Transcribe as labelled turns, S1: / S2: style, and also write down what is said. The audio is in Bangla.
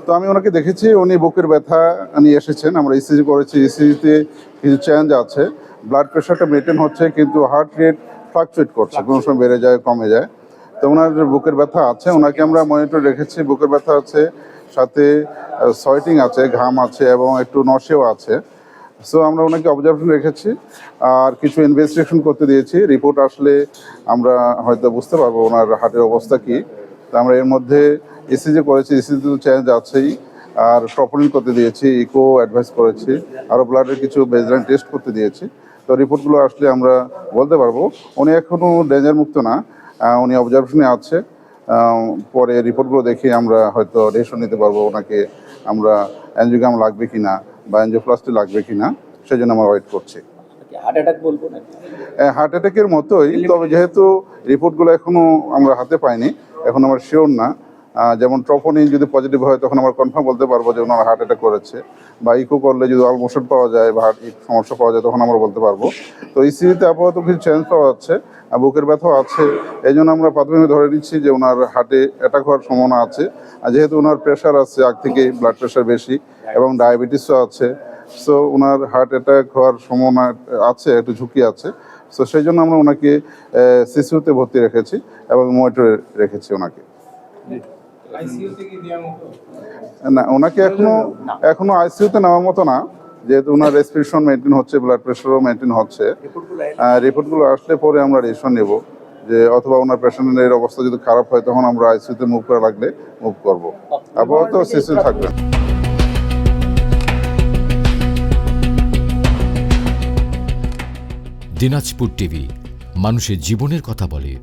S1: তো আমি ওনাকে দেখেছি, উনি বুকের ব্যথা নিয়ে এসেছেন। আমরা ইসিজি করেছি, ইসিজিতে কিছু চেঞ্জ আছে, ব্লাড প্রেশারটা মেনটেন হচ্ছে, কিন্তু হার্ট রেট ফ্লাকচুয়েট করছে, কোনো সময় বেড়ে যায় কমে যায়। তো ওনার বুকের ব্যথা আছে, ওনাকে আমরা মনিটর রেখেছি। বুকের ব্যথা আছে, সাথে সোয়েটিং আছে, ঘাম আছে এবং একটু নশেও আছে। সো আমরা ওনাকে অবজারভেশন রেখেছি আর কিছু ইনভেস্টিগেশন করতে দিয়েছি। রিপোর্ট আসলে আমরা হয়তো বুঝতে পারবো ওনার হার্টের অবস্থা কী। তো আমরা এর মধ্যে ইসিজি করেছি, ইসিজি তো চেঞ্জ আছেই, আর ট্রপোলিন করতে দিয়েছি, ইকো অ্যাডভাইস করেছি, আরও ব্লাডের কিছু বেসলাইন টেস্ট করতে দিয়েছি। তো রিপোর্টগুলো আসলে আমরা বলতে পারবো। উনি এখনও ডেঞ্জার মুক্ত না, উনি অবজারভেশনে আছে। পরে রিপোর্টগুলো দেখে আমরা হয়তো ডিসিশন নিতে পারবো ওনাকে আমরা অ্যাঞ্জিওগ্রাম লাগবে কি না বা অ্যাঞ্জিওপ্লাস্টি লাগবে কি না, সেই জন্য আমরা ওয়েট করছি।
S2: হার্ট অ্যাটাক বলবো না,
S1: হার্ট অ্যাটাকের মতোই, তবে যেহেতু রিপোর্টগুলো এখনও আমরা হাতে পাইনি, এখন আমরা শিওর না। যেমন ট্রপোনিন যদি পজিটিভ হয় তখন আমরা কনফার্ম বলতে পারবো যে ওনার হার্ট অ্যাটাক করেছে, বা ইকো করলে যদি অল মোশন পাওয়া যায় বা হার্ট সমস্যা পাওয়া যায় তখন আমরা বলতে পারবো। তো ইসিজিতে আপাতত কিছু চেঞ্জ পাওয়া যাচ্ছে, বুকের ব্যথাও আছে, এই জন্য আমরা প্রাথমিকভাবে ধরে নিচ্ছি যে ওনার হার্টে অ্যাটাক হওয়ার সম্ভাবনা আছে। আর যেহেতু ওনার প্রেশার আছে আগ থেকে, ব্লাড প্রেশার বেশি এবং ডায়াবেটিসও আছে, সো ওনার হার্ট অ্যাটাক হওয়ার সম্ভাবনা আছে, একটু ঝুঁকি আছে। সো সেই জন্য আমরা ওনাকে সিসিউতে ভর্তি রেখেছি এবং মনিটরে রেখেছি ওনাকে। না, ওনাকে এখনো আইসিইউতে নেওয়ার মতো না, যেহেতু ওনার রেসপিরেশন মেনটেন হচ্ছে, ব্লাড প্রেশারও মেনটেন হচ্ছে। রিপোর্টগুলো আসলে পরে আমরা ডিসিশন নেব যে অথবা ওনার পেশেন্টের অবস্থা যদি খারাপ হয় তখন আমরা আইসিইউতে মুভ করা লাগলে মুভ করবো। আপাতত সিসিউ থাকবে।
S3: দিনাজপুর টিভি, মানুষের জীবনের কথা বলে।